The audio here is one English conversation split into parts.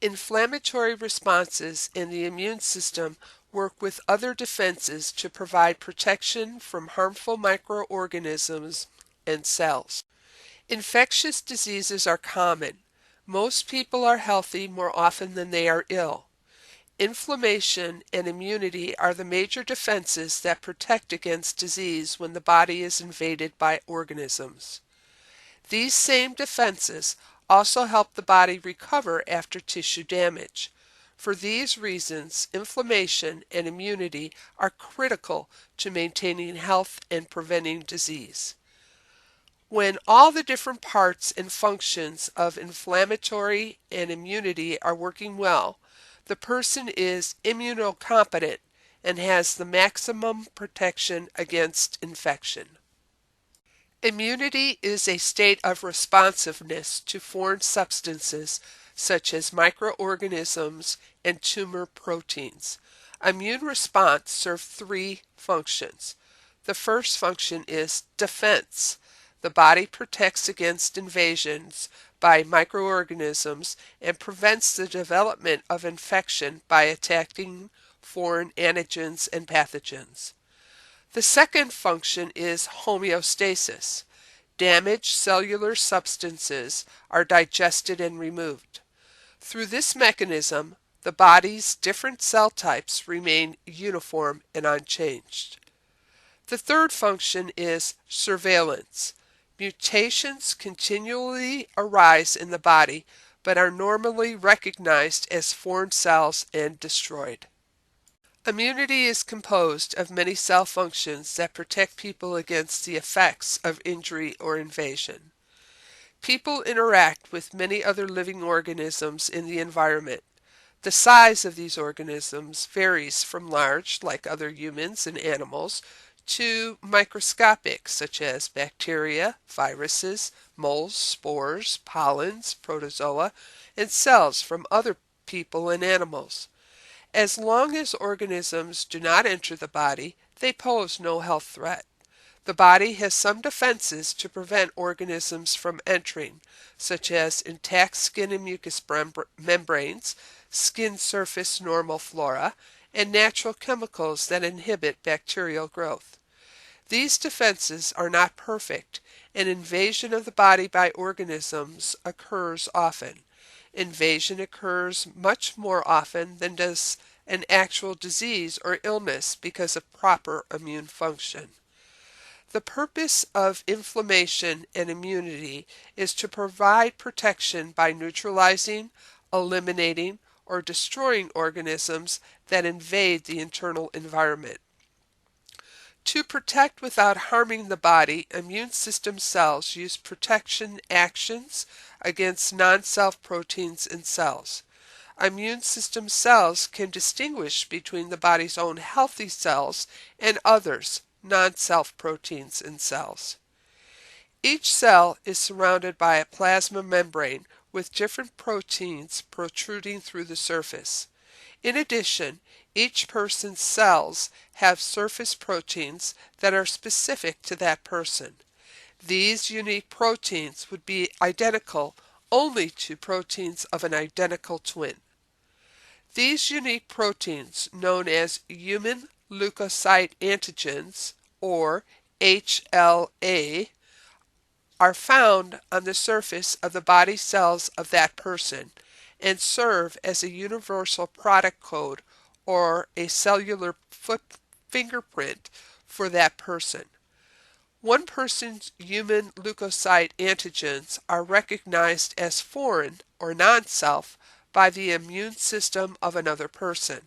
Inflammatory responses in the immune system work with other defenses to provide protection from harmful microorganisms and cells. Infectious diseases are common. Most people are healthy more often than they are ill. Inflammation and immunity are the major defenses that protect against disease when the body is invaded by organisms. These same defenses also help the body recover after tissue damage. For these reasons, inflammation and immunity are critical to maintaining health and preventing disease. When all the different parts and functions of inflammatory and immunity are working well, the person is immunocompetent and has the maximum protection against infection. Immunity is a state of responsiveness to foreign substances such as microorganisms and tumor proteins. Immune response serves three functions. The first function is defense. The body protects against invasions by microorganisms and prevents the development of infection by attacking foreign antigens and pathogens. The second function is homeostasis. Damaged cellular substances are digested and removed. Through this mechanism, the body's different cell types remain uniform and unchanged. The third function is surveillance. Mutations continually arise in the body but are normally recognized as foreign cells and destroyed. Immunity is composed of many cell functions that protect people against the effects of injury or invasion. People interact with many other living organisms in the environment. The size of these organisms varies from large, like other humans and animals, to microscopic, such as bacteria, viruses, molds, spores, pollens, protozoa, and cells from other people and animals. As long as organisms do not enter the body, they pose no health threat. The body has some defenses to prevent organisms from entering, such as intact skin and mucous membranes, skin surface normal flora, and natural chemicals that inhibit bacterial growth. These defenses are not perfect, and invasion of the body by organisms occurs often. Invasion occurs much more often than does an actual disease or illness because of proper immune function. The purpose of inflammation and immunity is to provide protection by neutralizing, eliminating, or destroying organisms that invade the internal environment. To protect without harming the body, immune system cells use protection actions against non-self proteins in cells. Immune system cells can distinguish between the body's own healthy cells and others, non-self proteins in cells. Each cell is surrounded by a plasma membrane with different proteins protruding through the surface. In addition, each person's cells have surface proteins that are specific to that person. These unique proteins would be identical only to proteins of an identical twin. These unique proteins, known as human leukocyte antigens, or HLA, are found on the surface of the body cells of that person and serve as a universal product code or a cellular fingerprint for that person. One person's human leukocyte antigens are recognized as foreign or non-self by the immune system of another person.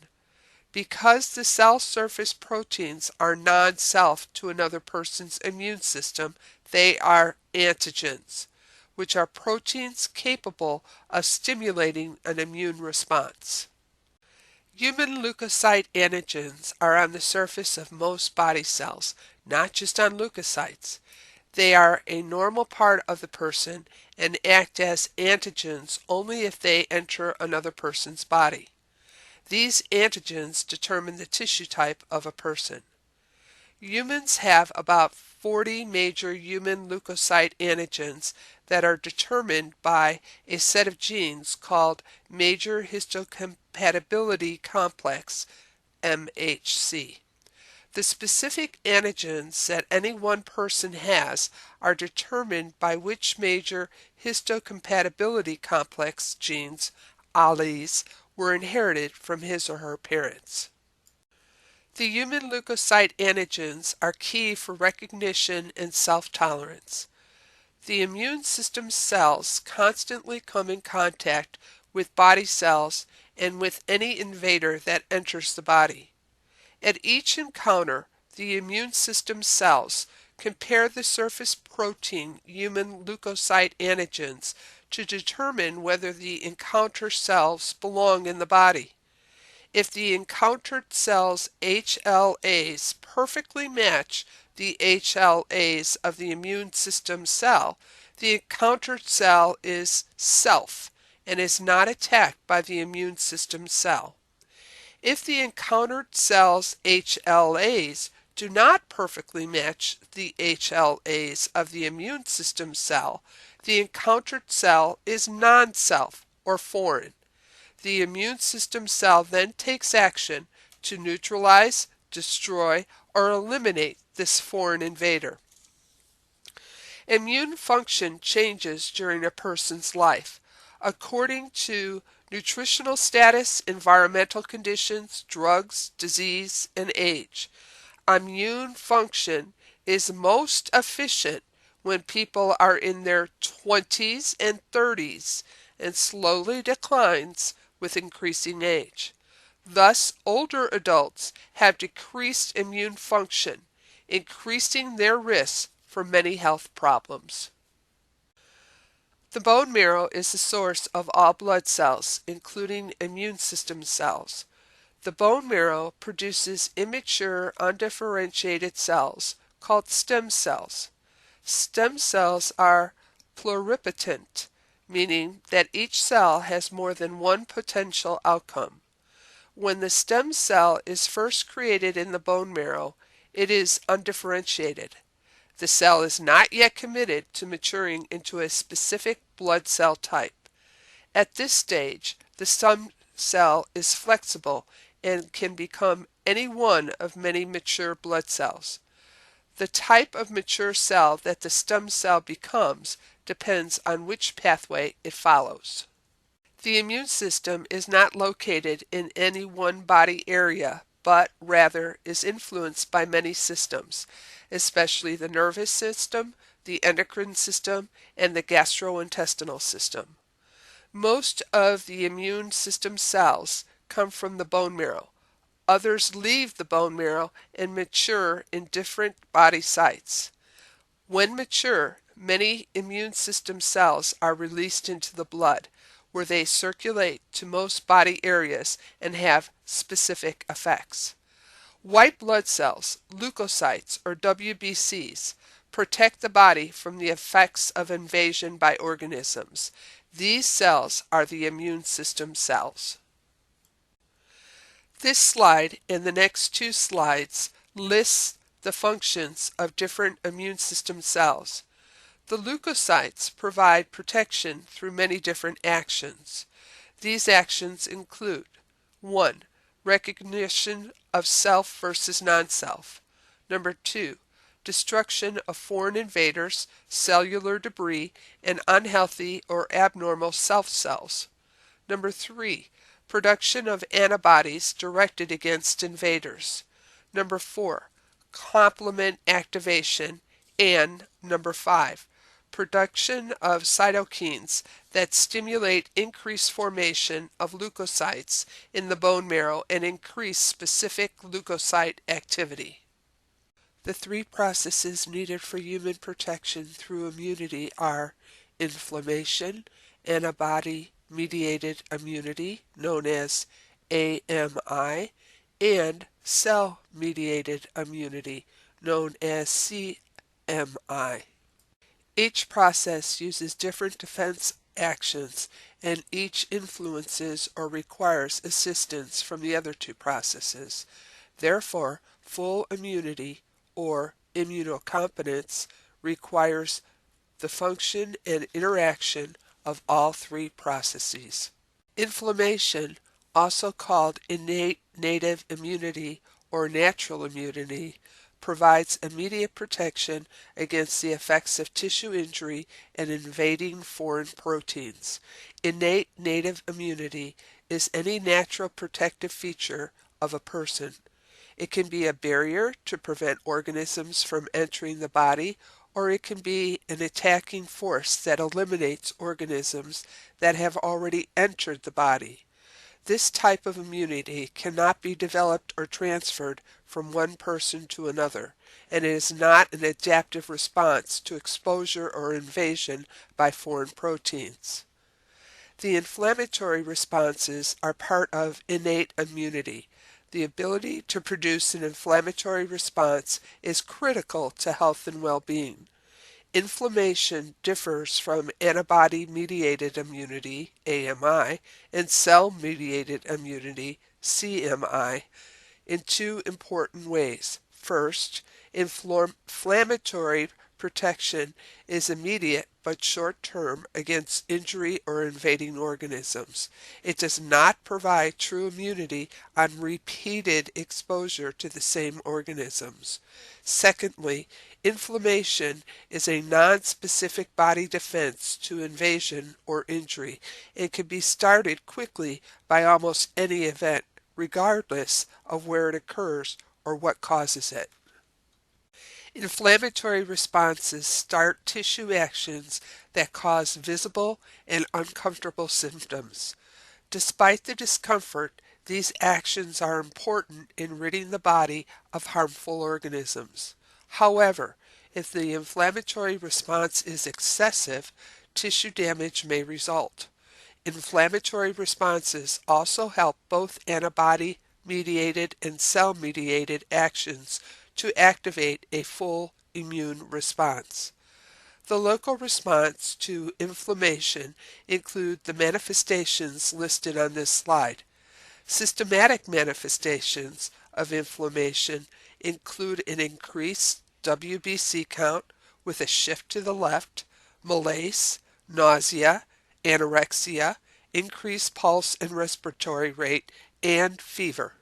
Because the cell surface proteins are non-self to another person's immune system, they are antigens, which are proteins capable of stimulating an immune response. Human leukocyte antigens are on the surface of most body cells, not just on leukocytes. They are a normal part of the person and act as antigens only if they enter another person's body. These antigens determine the tissue type of a person. Humans have about 40 major human leukocyte antigens that are determined by a set of genes called major histocompatibility complex, MHC. The specific antigens that any one person has are determined by which major histocompatibility complex genes, alleles, were inherited from his or her parents. The human leukocyte antigens are key for recognition and self-tolerance. The immune system cells constantly come in contact with body cells and with any invader that enters the body. At each encounter, the immune system cells compare the surface protein human leukocyte antigens to determine whether the encounter cells belong in the body. If the encountered cell's HLAs perfectly match the HLAs of the immune system cell, the encountered cell is self and is not attacked by the immune system cell. If the encountered cell's HLAs do not perfectly match the HLAs of the immune system cell, the encountered cell is non-self or foreign. The immune system cell then takes action to neutralize, destroy, or eliminate this foreign invader. Immune function changes during a person's life according to nutritional status, environmental conditions, drugs, disease, and age. Immune function is most efficient when people are in their 20s and 30s and slowly declines with increasing age. Thus, older adults have decreased immune function, increasing their risk for many health problems. The bone marrow is the source of all blood cells, including immune system cells. The bone marrow produces immature, undifferentiated cells called stem cells. Stem cells are pluripotent, meaning that each cell has more than one potential outcome. When the stem cell is first created in the bone marrow, it is undifferentiated. The cell is not yet committed to maturing into a specific blood cell type. At this stage, the stem cell is flexible and can become any one of many mature blood cells. The type of mature cell that the stem cell becomes depends on which pathway it follows. The immune system is not located in any one body area, but rather is influenced by many systems, especially the nervous system, the endocrine system, and the gastrointestinal system. Most of the immune system cells come from the bone marrow. Others leave the bone marrow and mature in different body sites. When mature, many immune system cells are released into the blood, where they circulate to most body areas and have specific effects. White blood cells, leukocytes, or WBCs, protect the body from the effects of invasion by organisms. These cells are the immune system cells. This slide and the next two slides lists the functions of different immune system cells. The leukocytes provide protection through many different actions. These actions include 1. Recognition of self versus non-self. 2. Destruction of foreign invaders, cellular debris, and unhealthy or abnormal self cells. 3. Production of antibodies directed against invaders. 4. Complement activation. And 5. Production of cytokines that stimulate increased formation of leukocytes in the bone marrow and increase specific leukocyte activity. The three processes needed for human protection through immunity are inflammation, antibody-mediated immunity, known as AMI, and cell-mediated immunity, known as CMI. Each process uses different defense actions, and each influences or requires assistance from the other two processes. Therefore, full immunity, or immunocompetence requires the function and interaction of all three processes. Inflammation, also called innate native immunity or natural immunity, provides immediate protection against the effects of tissue injury and invading foreign proteins. Innate native immunity is any natural protective feature of a person. It can be a barrier to prevent organisms from entering the body, or it can be an attacking force that eliminates organisms that have already entered the body. This type of immunity cannot be developed or transferred from one person to another, and it is not an adaptive response to exposure or invasion by foreign proteins. The inflammatory responses are part of innate immunity. The ability to produce an inflammatory response is critical to health and well-being. Inflammation differs from antibody-mediated immunity, AMI, and cell-mediated immunity, CMI, in two important ways. First, inflammatory protection is immediate but short-term against injury or invading organisms. It does not provide true immunity on repeated exposure to the same organisms. Secondly, inflammation is a non-specific body defense to invasion or injury and can be started quickly by almost any event, regardless of where it occurs or what causes it. Inflammatory responses start tissue actions that cause visible and uncomfortable symptoms. Despite the discomfort, these actions are important in ridding the body of harmful organisms. However, if the inflammatory response is excessive, tissue damage may result. Inflammatory responses also help both antibody-mediated and cell-mediated actions to activate a full immune response. The local response to inflammation include the manifestations listed on this slide. Systematic manifestations of inflammation include an increased WBC count with a shift to the left, malaise, nausea, anorexia, increased pulse and respiratory rate, and fever.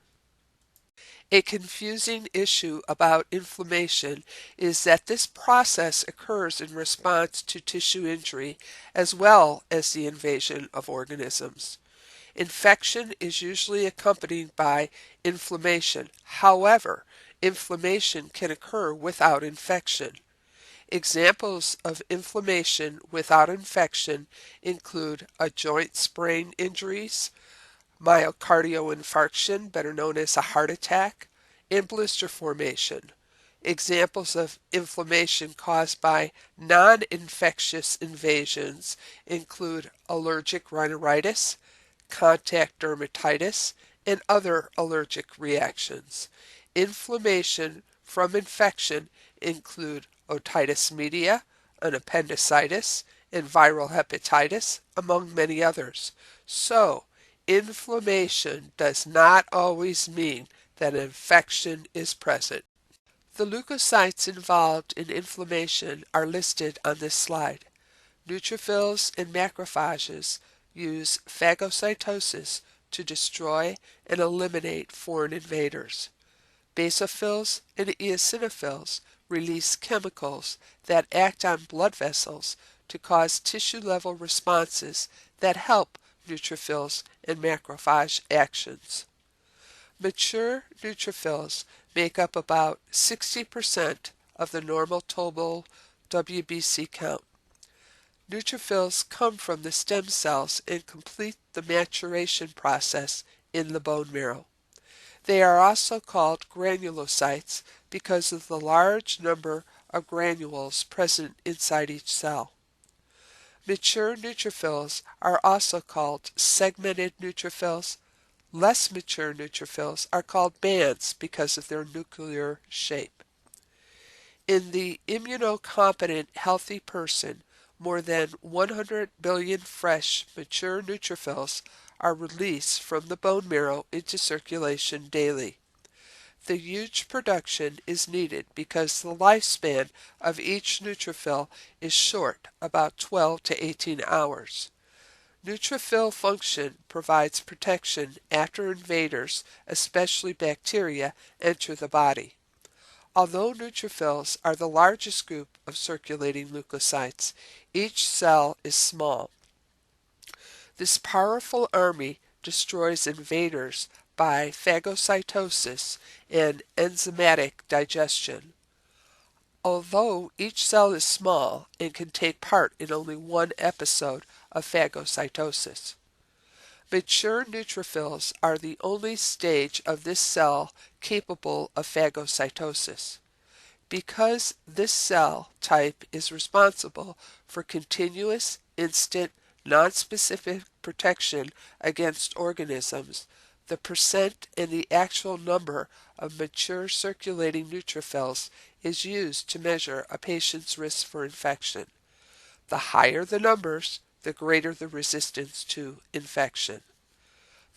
A confusing issue about inflammation is that this process occurs in response to tissue injury as well as the invasion of organisms. Infection is usually accompanied by inflammation. However, inflammation can occur without infection. Examples of inflammation without infection include a joint sprain injuries, myocardial infarction, better known as a heart attack, and blister formation. Examples of inflammation caused by non-infectious invasions include allergic rhinitis, contact dermatitis, and other allergic reactions. Inflammation from infection include otitis media, an appendicitis, and viral hepatitis, among many others. So, inflammation does not always mean that an infection is present. The leukocytes involved in inflammation are listed on this slide. Neutrophils and macrophages use phagocytosis to destroy and eliminate foreign invaders. Basophils and eosinophils release chemicals that act on blood vessels to cause tissue-level responses that help neutrophils and macrophage actions. Mature neutrophils make up about 60% of the normal total WBC count. Neutrophils come from the stem cells and complete the maturation process in the bone marrow. They are also called granulocytes because of the large number of granules present inside each cell. Mature neutrophils are also called segmented neutrophils. Less mature neutrophils are called bands because of their nuclear shape. In the immunocompetent healthy person, more than 100 billion fresh mature neutrophils are released from the bone marrow into circulation daily. The huge production is needed because the lifespan of each neutrophil is short, about 12 to 18 hours. Neutrophil function provides protection after invaders, especially bacteria, enter the body. Although neutrophils are the largest group of circulating leukocytes, each cell is small. This powerful army destroys invaders by phagocytosis and enzymatic digestion. Although each cell is small and can take part in only one episode of phagocytosis. Mature neutrophils are the only stage of this cell capable of phagocytosis. Because this cell type is responsible for continuous, instant, nonspecific protection against organisms, the percent and the actual number of mature circulating neutrophils is used to measure a patient's risk for infection. The higher the numbers, the greater the resistance to infection.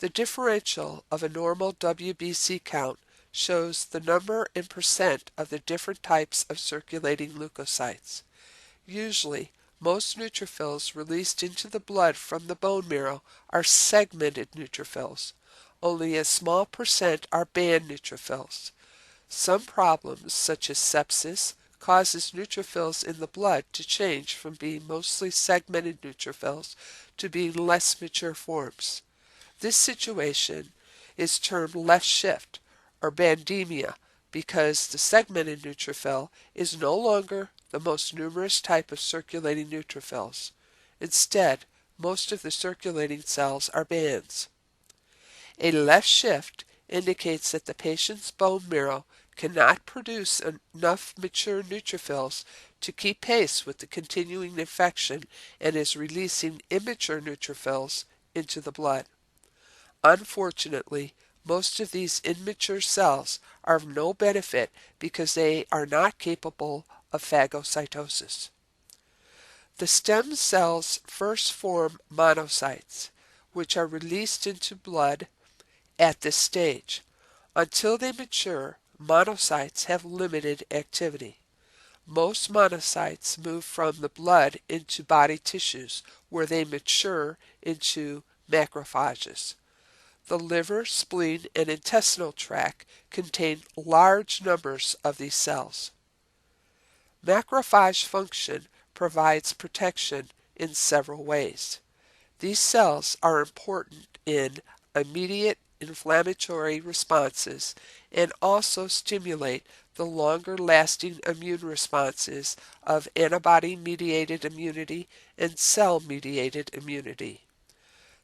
The differential of a normal WBC count shows the number and percent of the different types of circulating leukocytes. Usually, most neutrophils released into the blood from the bone marrow are segmented neutrophils. Only a small percent are band neutrophils. Some problems, such as sepsis, causes neutrophils in the blood to change from being mostly segmented neutrophils to being less mature forms. This situation is termed left shift or bandemia because the segmented neutrophil is no longer the most numerous type of circulating neutrophils. Instead, most of the circulating cells are bands. A left shift indicates that the patient's bone marrow cannot produce enough mature neutrophils to keep pace with the continuing infection and is releasing immature neutrophils into the blood. Unfortunately, most of these immature cells are of no benefit because they are not capable of phagocytosis. The stem cells first form monocytes, which are released into blood at this stage. Until they mature, monocytes have limited activity. Most monocytes move from the blood into body tissues, where they mature into macrophages. The liver, spleen, and intestinal tract contain large numbers of these cells. Macrophage function provides protection in several ways. These cells are important in immediate inflammatory responses and also stimulate the longer-lasting immune responses of antibody-mediated immunity and cell-mediated immunity.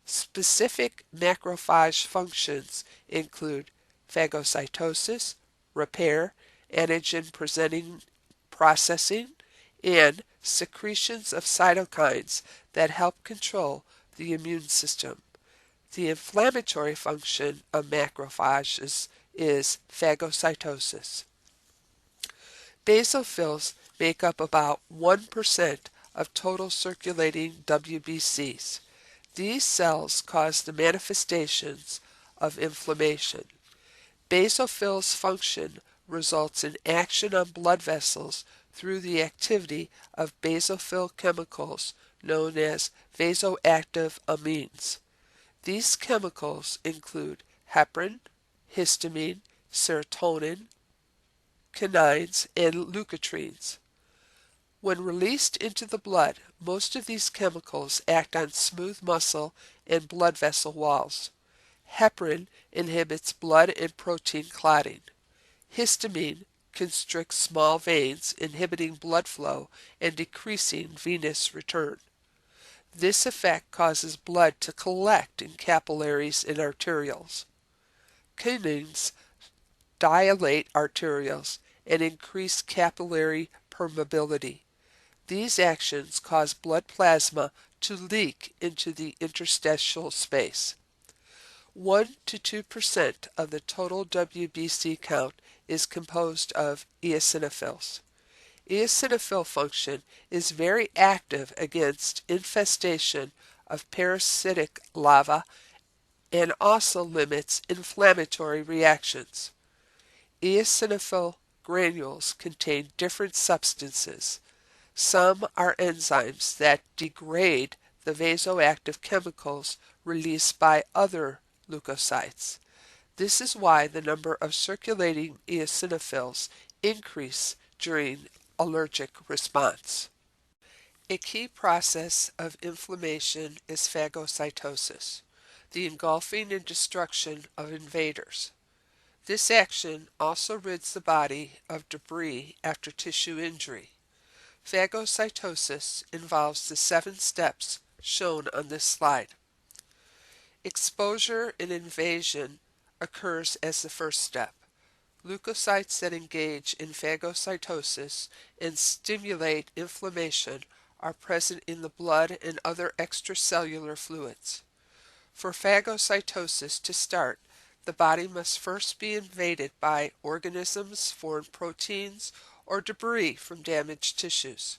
Specific macrophage functions include phagocytosis, repair, antigen-presenting processing, and secretions of cytokines that help control the immune system. The inflammatory function of macrophages is phagocytosis. Basophils make up about 1% of total circulating WBCs. These cells cause the manifestations of inflammation. Basophils' function results in action on blood vessels through the activity of basophil chemicals known as vasoactive amines. These chemicals include heparin, histamine, serotonin, kinines, and leukotrienes. When released into the blood, most of these chemicals act on smooth muscle and blood vessel walls. Heparin inhibits blood and protein clotting. Histamine constricts small veins, inhibiting blood flow and decreasing venous return. This effect causes blood to collect in capillaries and arterioles. Kinines dilate arterioles and increase capillary permeability. These actions cause blood plasma to leak into the interstitial space. 1 to 2% of the total WBC count is composed of eosinophils. Eosinophil function is very active against infestation of parasitic larvae and also limits inflammatory reactions. Eosinophil granules contain different substances. Some are enzymes that degrade the vasoactive chemicals released by other leukocytes. This is why the number of circulating eosinophils increase during allergic response. A key process of inflammation is phagocytosis, the engulfing and destruction of invaders. This action also rids the body of debris after tissue injury. Phagocytosis involves the 7 steps shown on this slide. Exposure and invasion occurs as the first step. Leukocytes that engage in phagocytosis and stimulate inflammation are present in the blood and other extracellular fluids. For phagocytosis to start, the body must first be invaded by organisms, foreign proteins, or debris from damaged tissues.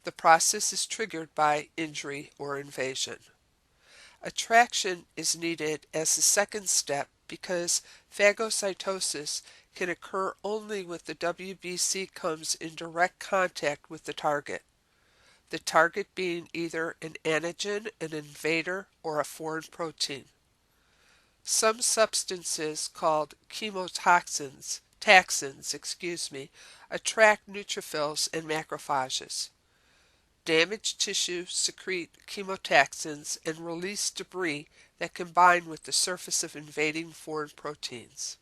The process is triggered by injury or invasion. Attraction is needed as the second step because phagocytosis can occur only when the WBC comes in direct contact with the target being either an antigen, an invader, or a foreign protein. Some substances called taxons, attract neutrophils and macrophages. Damaged tissue secrete chemotaxins and release debris that combine with the surface of invading foreign proteins.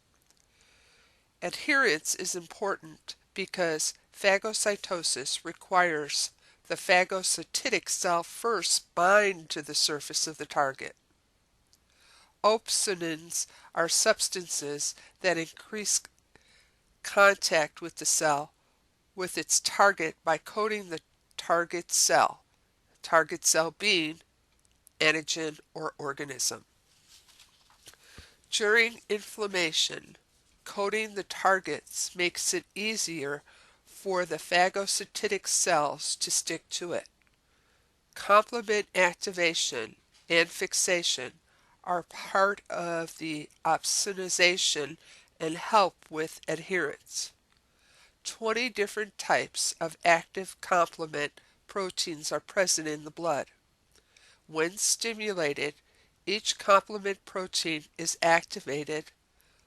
Adherence is important because phagocytosis requires the phagocytic cell first bind to the surface of the target. Opsonins are substances that increase contact with the cell with its target by coating the target cell being antigen or organism. During inflammation, coating the targets makes it easier for the phagocytic cells to stick to it. Complement activation and fixation are part of the opsonization and help with adherence. 20 different types of active complement proteins are present in the blood. When stimulated, each complement protein is activated,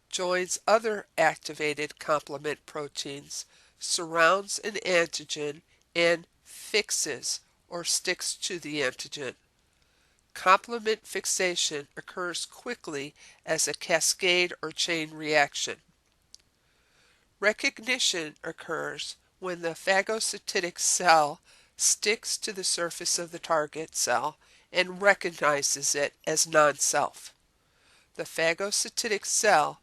joins other activated complement proteins, surrounds an antigen, and fixes or sticks to the antigen. Complement fixation occurs quickly as a cascade or chain reaction. Recognition occurs when the phagocytic cell sticks to the surface of the target cell and recognizes it as non-self. The phagocytic cell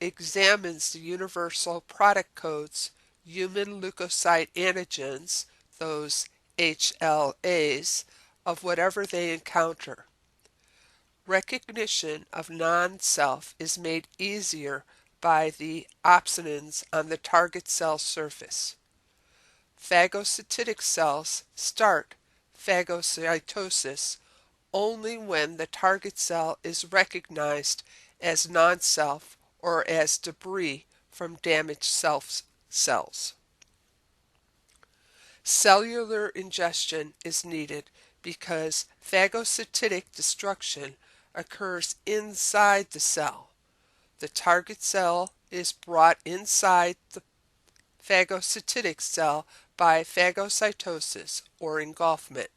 examines the universal product codes, human leukocyte antigens, those HLAs, of whatever they encounter. Recognition of non-self is made easier by the opsonins on the target cell surface. Phagocytic cells start phagocytosis only when the target cell is recognized as non-self or as debris from damaged cells. Cellular ingestion is needed because phagocytic destruction occurs inside the cell. The target cell is brought inside the phagocytic cell by phagocytosis or engulfment.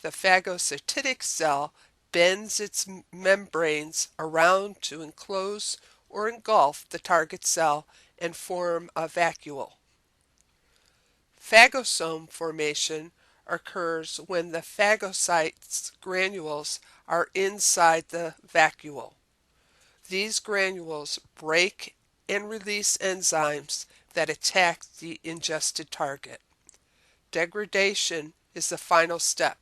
The phagocytic cell bends its membranes around to enclose or engulf the target cell and form a vacuole. Phagosome formation occurs when the phagocytes granules are inside the vacuole. These granules break and release enzymes that attack the ingested target. Degradation is the final step.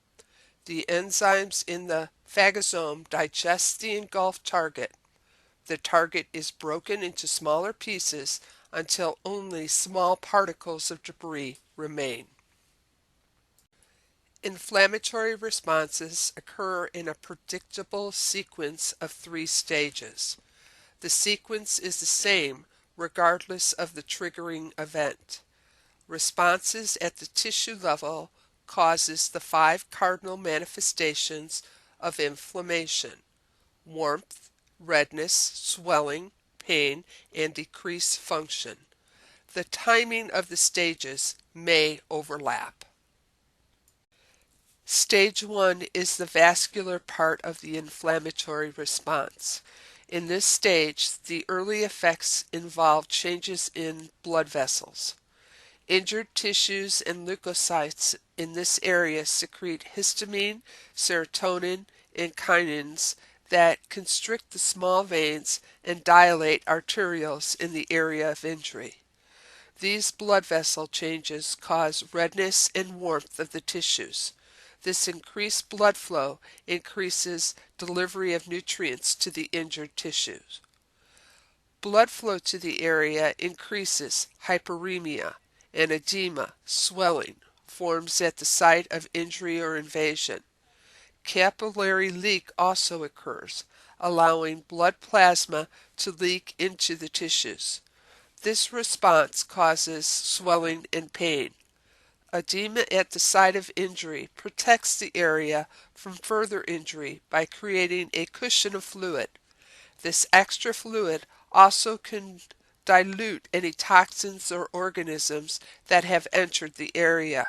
The enzymes in the phagosome digest the engulfed target. The target is broken into smaller pieces until only small particles of debris remain. Inflammatory responses occur in a predictable sequence of 3 stages. The sequence is the same regardless of the triggering event. Responses at the tissue level causes the 5 cardinal manifestations of inflammation: warmth, redness, swelling, pain, and decreased function. The timing of the stages may overlap. Stage 1 is the vascular part of the inflammatory response. In this stage, the early effects involve changes in blood vessels. Injured tissues and leukocytes in this area secrete histamine, serotonin, and kinins that constrict the small veins and dilate arterioles in the area of injury. These blood vessel changes cause redness and warmth of the tissues. This increased blood flow increases delivery of nutrients to the injured tissues. Blood flow to the area increases hyperemia, and edema, swelling, forms at the site of injury or invasion. Capillary leak also occurs, allowing blood plasma to leak into the tissues. This response causes swelling and pain. Edema at the site of injury protects the area from further injury by creating a cushion of fluid. This extra fluid also can dilute any toxins or organisms that have entered the area.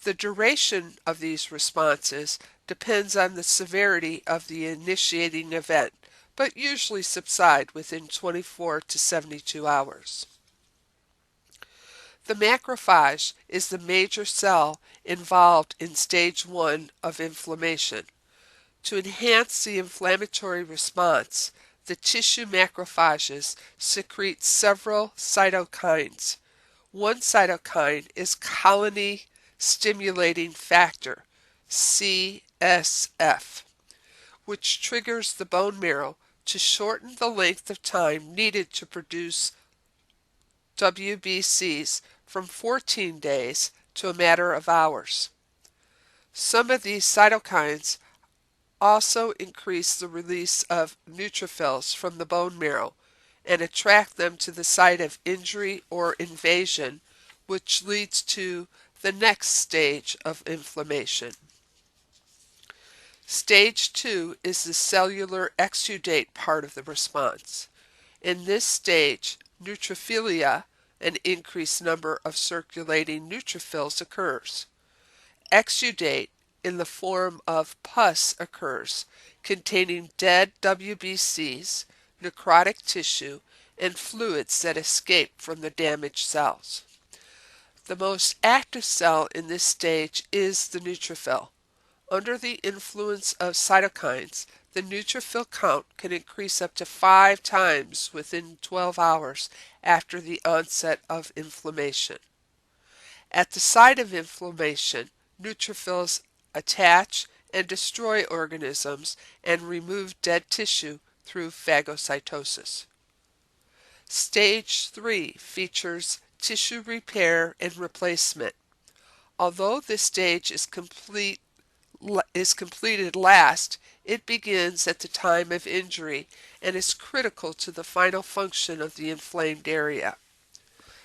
The duration of these responses depends on the severity of the initiating event, but usually subside within 24 to 72 hours. The macrophage is the major cell involved in stage 1 of inflammation. To enhance the inflammatory response, the tissue macrophages secrete several cytokines. One cytokine is colony stimulating factor, CSF, which triggers the bone marrow to shorten the length of time needed to produce WBCs from 14 days to a matter of hours. Some of these cytokines also increase the release of neutrophils from the bone marrow and attract them to the site of injury or invasion, which leads to the next stage of inflammation. Stage 2 is the cellular exudate part of the response. In this stage, neutrophilia, an increased number of circulating neutrophils, occurs. Exudate in the form of pus occurs, containing dead WBCs, necrotic tissue, and fluids that escape from the damaged cells. The most active cell in this stage is the neutrophil. Under the influence of cytokines, the neutrophil count can increase up to 5 times within 12 hours after the onset of inflammation. At the site of inflammation, neutrophils attach and destroy organisms and remove dead tissue through phagocytosis. Stage 3 features tissue repair and replacement. Although this stage is completed last, it begins at the time of injury and is critical to the final function of the inflamed area.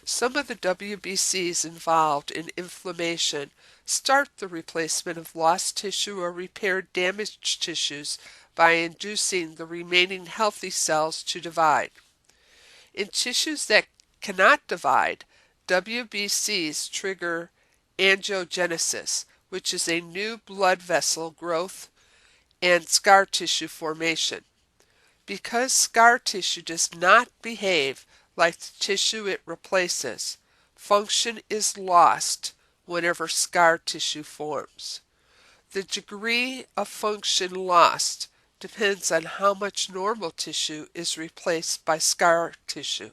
Some of the WBCs involved in inflammation start the replacement of lost tissue or repair damaged tissues by inducing the remaining healthy cells to divide. In tissues that cannot divide, WBCs trigger angiogenesis, which is a new blood vessel growth and scar tissue formation. Because scar tissue does not behave like the tissue it replaces, function is lost whenever scar tissue forms. The degree of function lost depends on how much normal tissue is replaced by scar tissue.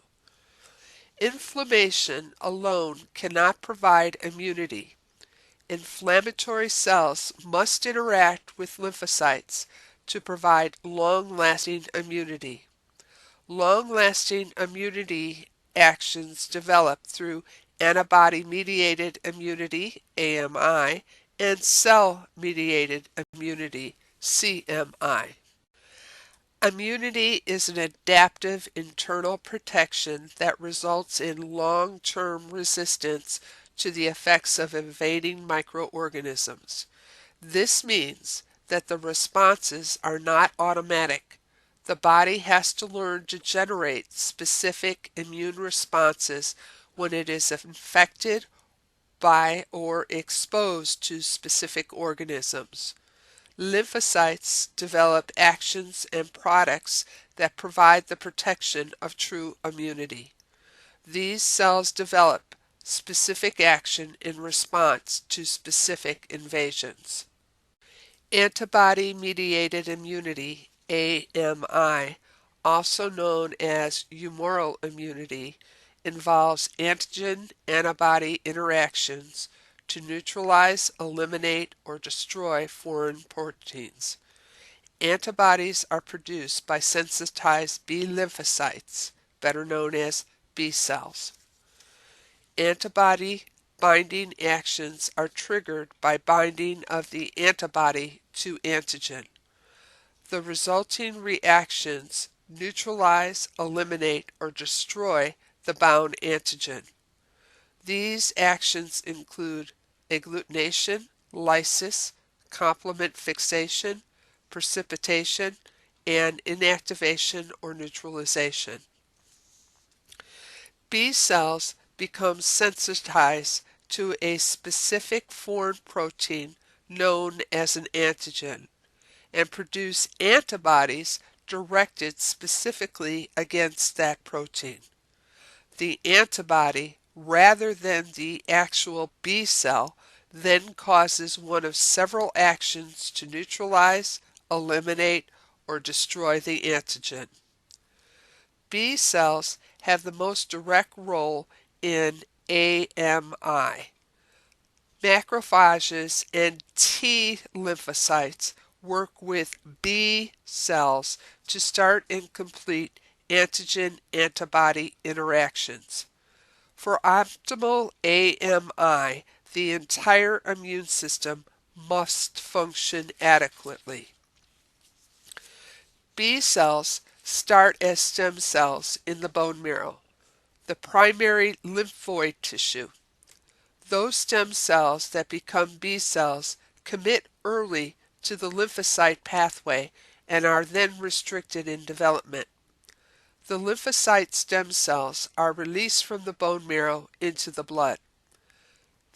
Inflammation alone cannot provide immunity. Inflammatory cells must interact with lymphocytes to provide long-lasting immunity. Long-lasting immunity actions develop through antibody-mediated immunity, AMI, and cell-mediated immunity, CMI. Immunity is an adaptive internal protection that results in long-term resistance to the effects of invading microorganisms. This means that the responses are not automatic. The body has to learn to generate specific immune responses when it is infected by or exposed to specific organisms. Lymphocytes develop actions and products that provide the protection of true immunity. These cells develop specific action in response to specific invasions. Antibody-mediated immunity, AMI, also known as humoral immunity, involves antigen-antibody interactions to neutralize, eliminate, or destroy foreign proteins. Antibodies are produced by sensitized B lymphocytes, better known as B cells. Antibody binding actions are triggered by binding of the antibody to antigen. The resulting reactions neutralize, eliminate, or destroy the bound antigen. These actions include agglutination, lysis, complement fixation, precipitation, and inactivation or neutralization. B cells become sensitized to a specific foreign protein known as an antigen and produce antibodies directed specifically against that protein. The antibody, rather than the actual B cell, then causes one of several actions to neutralize, eliminate, or destroy the antigen. B cells have the most direct role in AMI. Macrophages and T lymphocytes work with B cells to start and complete antigen-antibody interactions. For optimal AMI, the entire immune system must function adequately. B cells start as stem cells in the bone marrow, the primary lymphoid tissue. Those stem cells that become B cells commit early to the lymphocyte pathway and are then restricted in development. The lymphocyte stem cells are released from the bone marrow into the blood.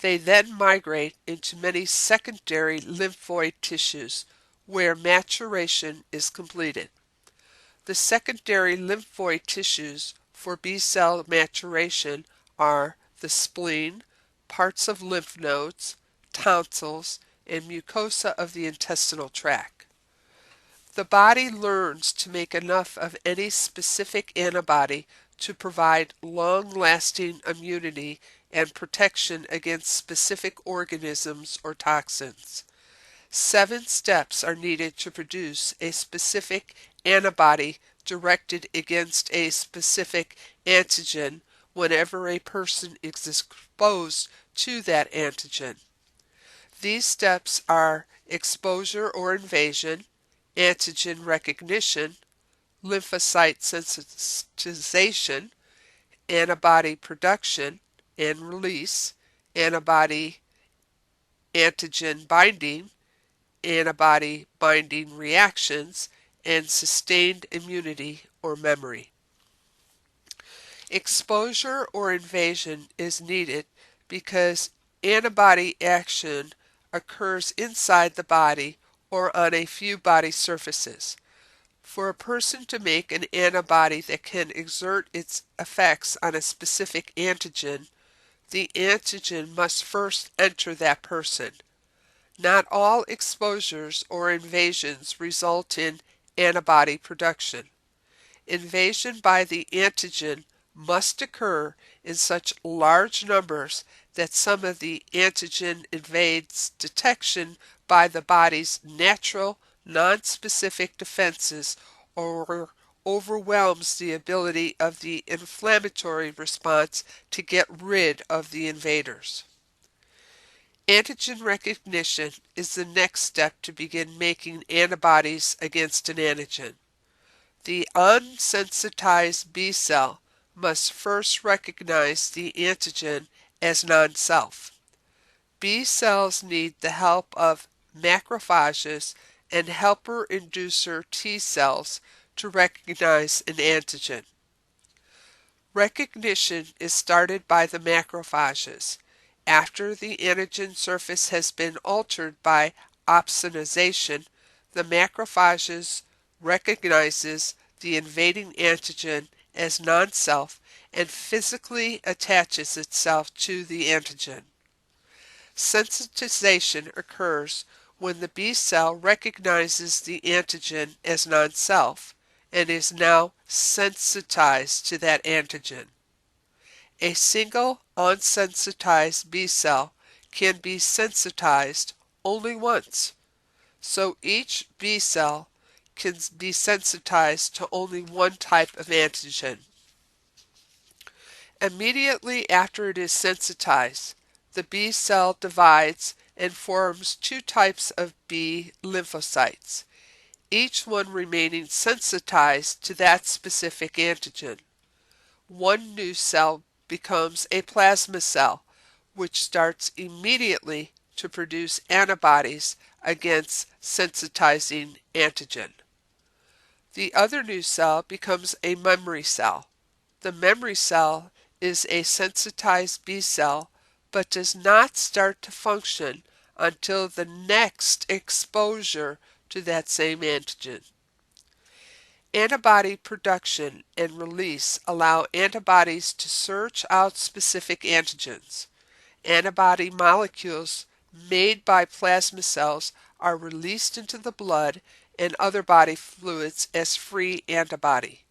They then migrate into many secondary lymphoid tissues where maturation is completed. The secondary lymphoid tissues for B-cell maturation are the spleen, parts of lymph nodes, tonsils, and mucosa of the intestinal tract. The body learns to make enough of any specific antibody to provide long-lasting immunity and protection against specific organisms or toxins. 7 steps are needed to produce a specific antibody directed against a specific antigen whenever a person is exposed to that antigen. These steps are exposure or invasion, antigen recognition, lymphocyte sensitization, antibody production and release, antibody antigen binding, antibody binding reactions, and sustained immunity or memory. Exposure or invasion is needed because antibody action occurs inside the body or on a few body surfaces. For a person to make an antibody that can exert its effects on a specific antigen, the antigen must first enter that person. Not all exposures or invasions result in antibody production. Invasion by the antigen must occur in such large numbers that some of the antigen evades detection by the body's natural, non-specific defenses or overwhelms the ability of the inflammatory response to get rid of the invaders. Antigen recognition is the next step to begin making antibodies against an antigen. The unsensitized B cell must first recognize the antigen as non-self. B cells need the help of macrophages and helper inducer T cells to recognize an antigen. Recognition is started by the macrophages. After the antigen surface has been altered by opsonization, the macrophages recognizes the invading antigen as non-self and physically attaches itself to the antigen. Sensitization occurs when the B cell recognizes the antigen as non-self and is now sensitized to that antigen. A single unsensitized B cell can be sensitized only once, so each B cell can be sensitized to only one type of antigen. Immediately after it is sensitized, the B cell divides and forms two types of B lymphocytes, each one remaining sensitized to that specific antigen. One new cell becomes a plasma cell, which starts immediately to produce antibodies against sensitizing antigen. The other new cell becomes a memory cell. The memory cell is a sensitized B cell but does not start to function until the next exposure to that same antigen. Antibody production and release allow antibodies to search out specific antigens. Antibody molecules made by plasma cells are released into the blood and other body fluids as free antibody.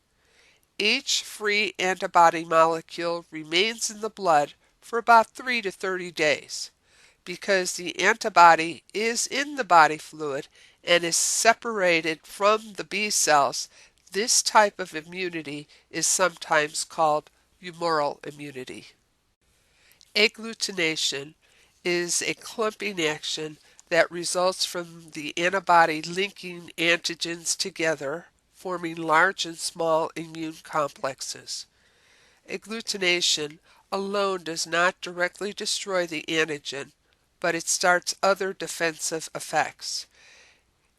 Each free antibody molecule remains in the blood for about 3 to 30 days. Because the antibody is in the body fluid and is separated from the B cells, this type of immunity is sometimes called humoral immunity. Agglutination is a clumping action that results from the antibody linking antigens together, forming large and small immune complexes. Agglutination alone does not directly destroy the antigen, but it starts other defensive effects.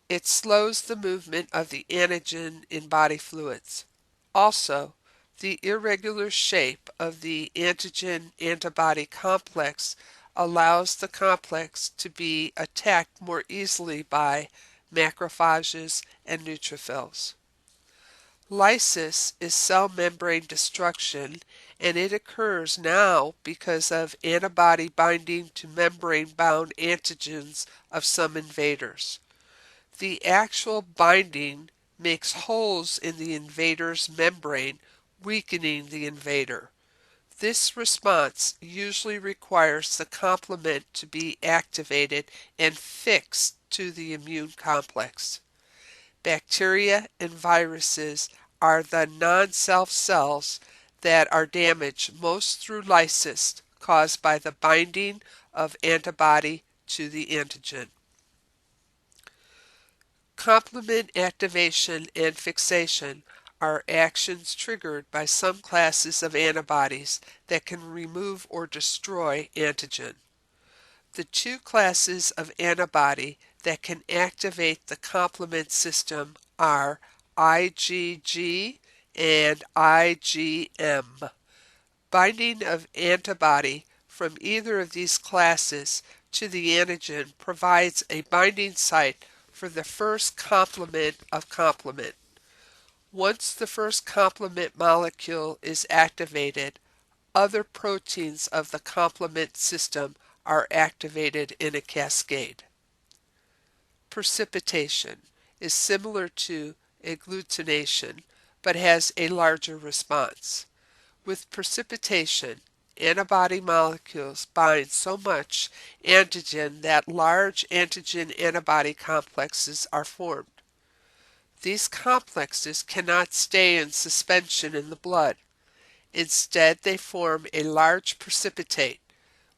It slows the movement of the antigen in body fluids. Also, the irregular shape of the antigen-antibody complex allows the complex to be attacked more easily by macrophages and neutrophils. Lysis is cell membrane destruction, and it occurs now because of antibody binding to membrane-bound antigens of some invaders. The actual binding makes holes in the invader's membrane, weakening the invader. This response usually requires the complement to be activated and fixed to the immune complex. Bacteria and viruses are the non-self cells that are damaged most through lysis caused by the binding of antibody to the antigen. Complement activation and fixation are actions triggered by some classes of antibodies that can remove or destroy antigen. The two classes of antibody that can activate the complement system are IgG and IgM. Binding of antibody from either of these classes to the antigen provides a binding site for the first complement of complement. Once the first complement molecule is activated, other proteins of the complement system are activated in a cascade. Precipitation is similar to agglutination, but has a larger response. With precipitation, antibody molecules bind so much antigen that large antigen-antibody complexes are formed. These complexes cannot stay in suspension in the blood. Instead, they form a large precipitate,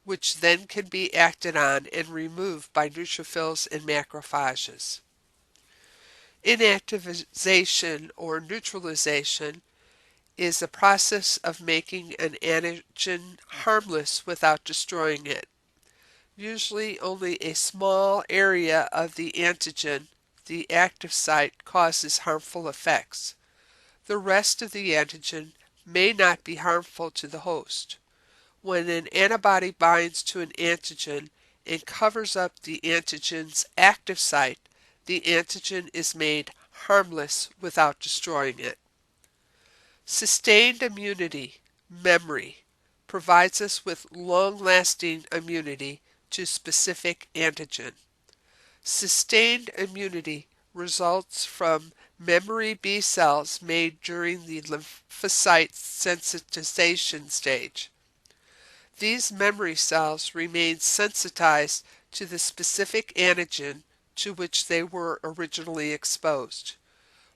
which then can be acted on and removed by neutrophils and macrophages. Inactivization or neutralization is the process of making an antigen harmless without destroying it. Usually only a small area of the antigen, the active site, causes harmful effects. The rest of the antigen may not be harmful to the host. When an antibody binds to an antigen and covers up the antigen's active site, the antigen is made harmless without destroying it. Sustained immunity, memory, provides us with long-lasting immunity to specific antigen. Sustained immunity results from memory B cells made during the lymphocyte sensitization stage. These memory cells remain sensitized to the specific antigen to which they were originally exposed.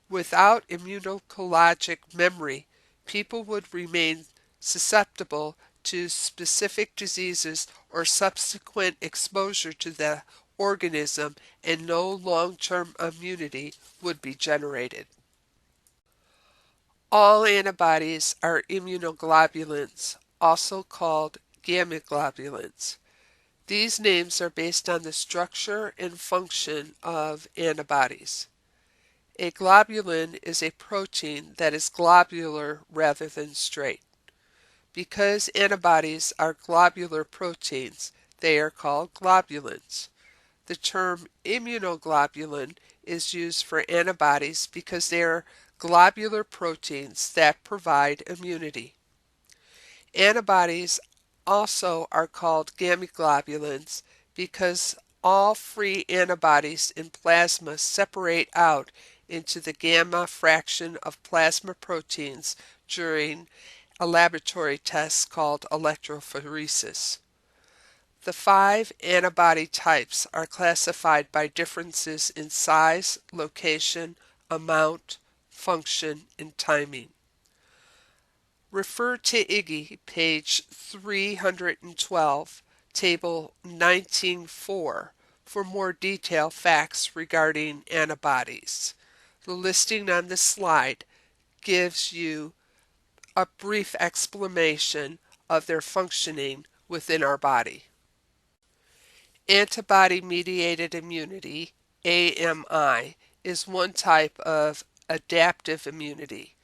Without immunologic memory, people would remain susceptible to specific diseases or subsequent exposure to the organism, and no long-term immunity would be generated. All antibodies are immunoglobulins, also called gamma-globulins. These names are based on the structure and function of antibodies. A globulin is a protein that is globular rather than straight. Because antibodies are globular proteins, they are called globulins. The term immunoglobulin is used for antibodies because they are globular proteins that provide immunity. Antibodies also are called gamma-globulins because all free antibodies in plasma separate out into the gamma fraction of plasma proteins during a laboratory test called electrophoresis. The 5 antibody types are classified by differences in size, location, amount, function, and timing. Refer to IGI, page 312, table 19.4, for more detailed facts regarding antibodies. The listing on this slide gives you a brief explanation of their functioning within our body. Antibody-mediated immunity, AMI, is one type of adaptive immunity.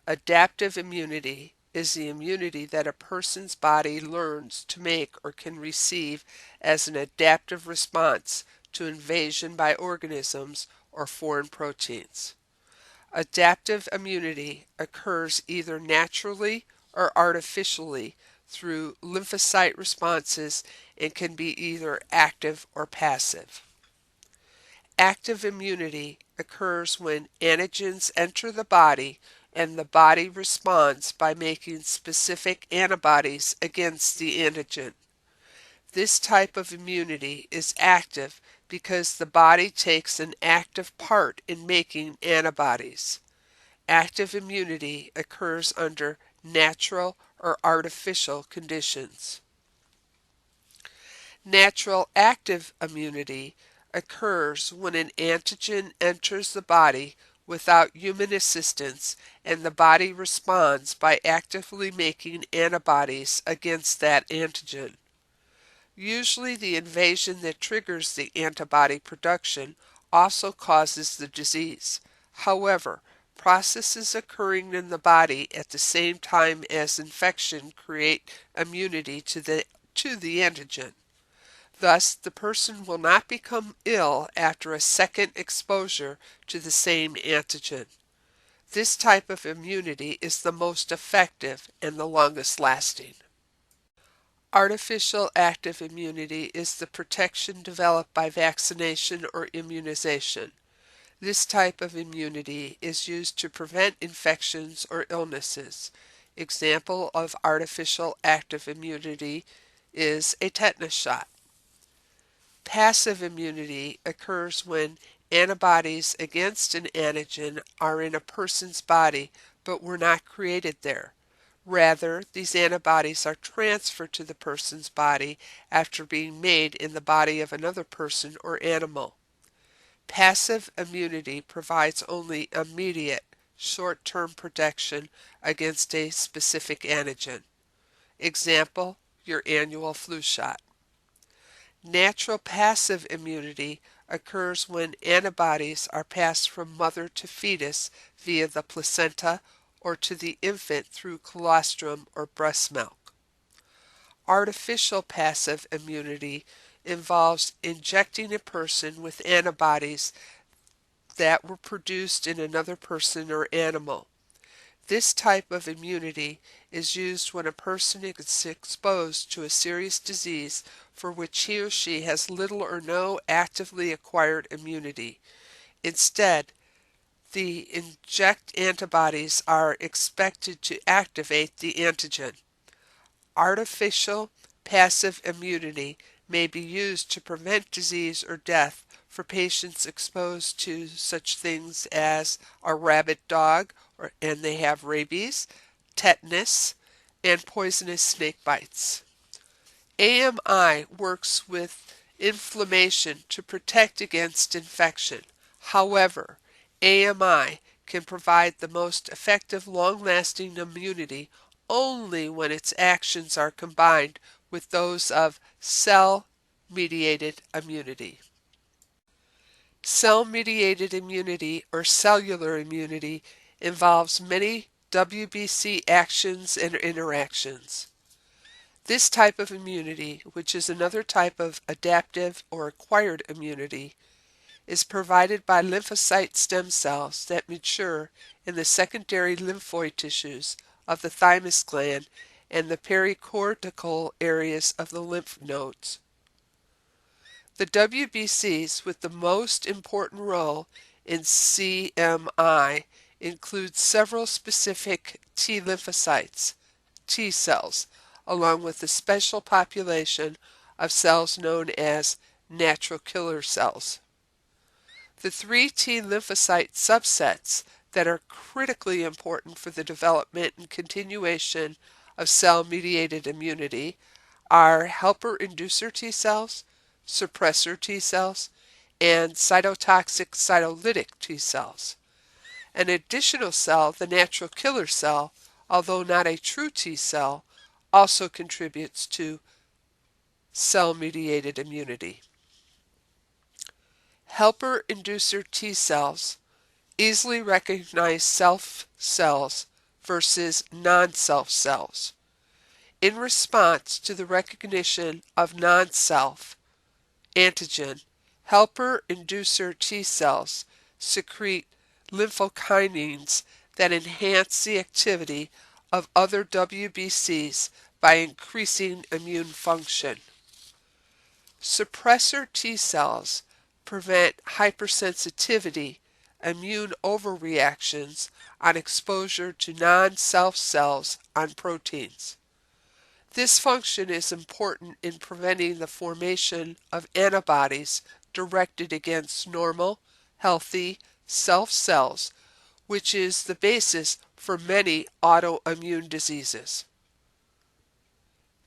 Adaptive immunity is the immunity that a person's body learns to make or can receive as an adaptive response to invasion by organisms or foreign proteins. Adaptive immunity occurs either naturally or artificially through lymphocyte responses and can be either active or passive. Active immunity occurs when antigens enter the body and the body responds by making specific antibodies against the antigen. This type of immunity is active because the body takes an active part in making antibodies. Active immunity occurs under natural or artificial conditions. Natural active immunity occurs when an antigen enters the body without human assistance and the body responds by actively making antibodies against that antigen. Usually the invasion that triggers the antibody production also causes the disease. However, processes occurring in the body at the same time as infection create immunity to the antigen. Thus, the person will not become ill after a second exposure to the same antigen. This type of immunity is the most effective and the longest lasting. Artificial active immunity is the protection developed by vaccination or immunization. This type of immunity is used to prevent infections or illnesses. Example of artificial active immunity is a tetanus shot. Passive immunity occurs when antibodies against an antigen are in a person's body but were not created there. Rather, these antibodies are transferred to the person's body after being made in the body of another person or animal. Passive immunity provides only immediate, short-term protection against a specific antigen. Example, your annual flu shot. Natural passive immunity occurs when antibodies are passed from mother to fetus via the placenta or to the infant through colostrum or breast milk. Artificial passive immunity involves injecting a person with antibodies that were produced in another person or animal. This type of immunity is used when a person is exposed to a serious disease for which he or she has little or no actively acquired immunity. Instead, the inject antibodies are expected to activate the antigen. Artificial passive immunity may be used to prevent disease or death for patients exposed to such things as a rabid dog and they have rabies, tetanus, and poisonous snake bites. AMI works with inflammation to protect against infection. However, AMI can provide the most effective long-lasting immunity only when its actions are combined with those of cell-mediated immunity. Cell-mediated immunity or cellular immunity involves many WBC actions and interactions. This type of immunity, which is another type of adaptive or acquired immunity, is provided by lymphocyte stem cells that mature in the secondary lymphoid tissues of the thymus gland and the pericortical areas of the lymph nodes. The WBCs with the most important role in CMI include several specific T lymphocytes, T cells, along with a special population of cells known as natural killer cells. The three T lymphocyte subsets that are critically important for the development and continuation of cell-mediated immunity are helper inducer T cells, suppressor T cells, and cytotoxic cytolytic T cells. An additional cell, the natural killer cell, although not a true T cell, also contributes to cell-mediated immunity. Helper inducer T cells easily recognize self cells versus non-self cells. In response to the recognition of non-self antigen, helper inducer T cells secrete lymphokines that enhance the activity of other WBCs by increasing immune function. Suppressor T cells prevent hypersensitivity, immune overreactions on exposure to non-self cells on proteins. This function is important in preventing the formation of antibodies directed against normal, healthy self cells, which is the basis for many autoimmune diseases.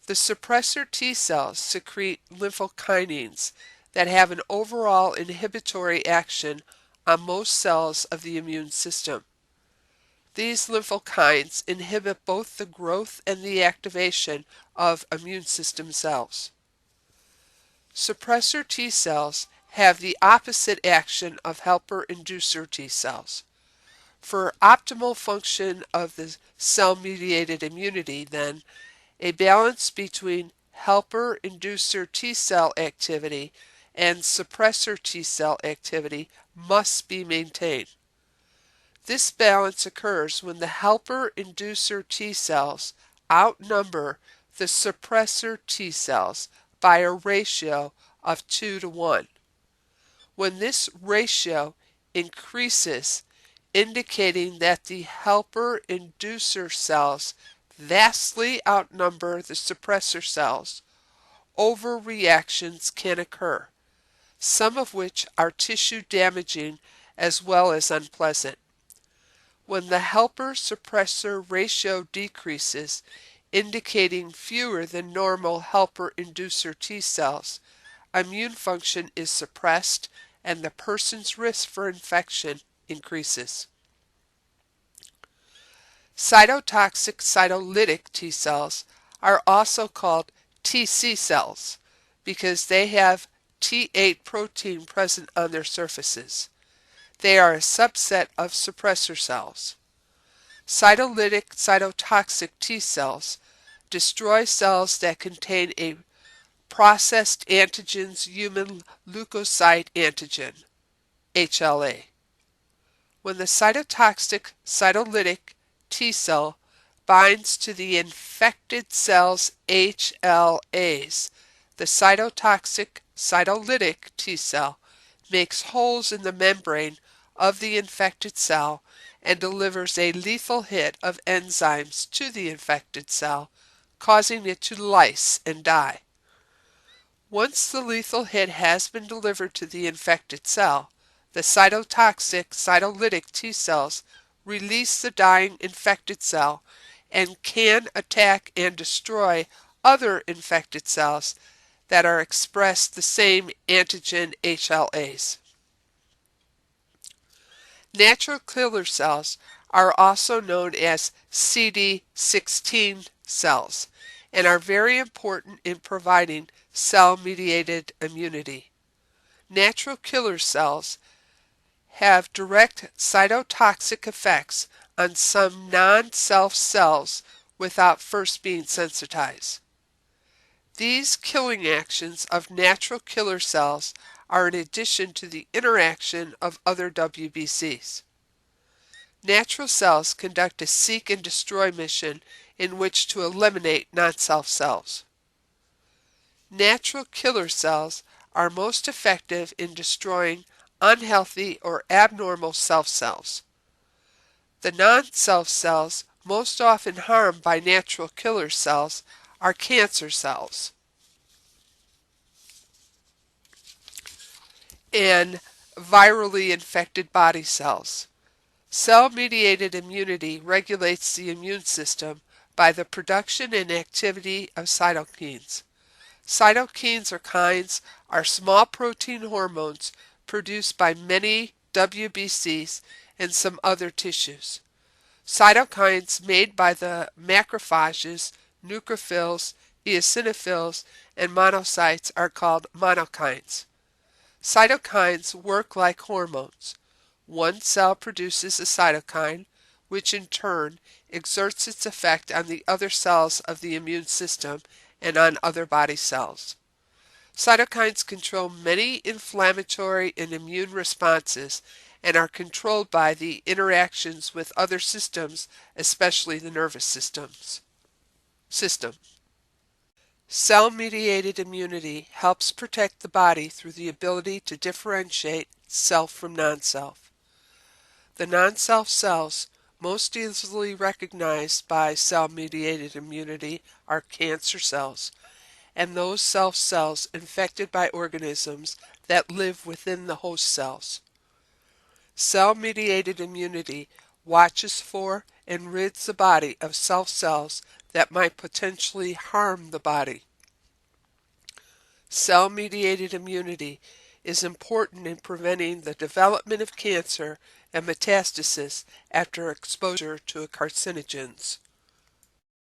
The suppressor T cells secrete lymphokines that have an overall inhibitory action on most cells of the immune system. These lymphokines inhibit both the growth and the activation of immune system cells. Suppressor T cells have the opposite action of helper inducer T cells. For optimal function of the cell-mediated immunity, then, a balance between helper inducer T cell activity and suppressor T cell activity must be maintained. This balance occurs when the helper inducer T cells outnumber the suppressor T cells by a ratio of 2-to-1. When this ratio increases, indicating that the helper inducer cells vastly outnumber the suppressor cells, overreactions can occur, some of which are tissue damaging as well as unpleasant. When the helper-suppressor ratio decreases, indicating fewer than normal helper inducer T cells, immune function is suppressed and the person's risk for infection increases. Cytotoxic cytolytic T cells are also called TC cells because they have T8 protein present on their surfaces. They are a subset of suppressor cells. Cytolytic cytotoxic T cells destroy cells that contain a processed antigen's human leukocyte antigen, HLA. When the cytotoxic cytolytic T cell binds to the infected cell's HLAs, the cytotoxic cytolytic T cell makes holes in the membrane of the infected cell and delivers a lethal hit of enzymes to the infected cell, causing it to lyse and die. Once the lethal hit has been delivered to the infected cell, the cytotoxic cytolytic T cells release the dying infected cell and can attack and destroy other infected cells that are expressed the same antigen HLAs. Natural killer cells are also known as CD16 cells and are very important in providing cell-mediated immunity. Natural killer cells have direct cytotoxic effects on some non-self cells without first being sensitized. These killing actions of natural killer cells are in addition to the interaction of other WBCs. Natural cells conduct a seek and destroy mission in which to eliminate non-self cells. Natural killer cells are most effective in destroying unhealthy or abnormal self cells. The non-self cells most often harmed by natural killer cells are cancer cells and virally infected body cells. Cell-mediated immunity regulates the immune system by the production and activity of cytokines. Cytokines or kines are small protein hormones produced by many WBCs and some other tissues. Cytokines made by the macrophages, neutrophils, eosinophils, and monocytes are called monokines. Cytokines work like hormones. One cell produces a cytokine, which in turn exerts its effect on the other cells of the immune system and on other body cells. Cytokines control many inflammatory and immune responses and are controlled by the interactions with other systems, especially the nervous system. Cell-mediated immunity helps protect the body through the ability to differentiate self from non-self. The non-self cells most easily recognized by cell-mediated immunity are cancer cells, and those self cells infected by organisms that live within the host cells. Cell-mediated immunity watches for and rids the body of self cells that might potentially harm the body. Cell-mediated immunity is important in preventing the development of cancer and metastasis after exposure to carcinogens.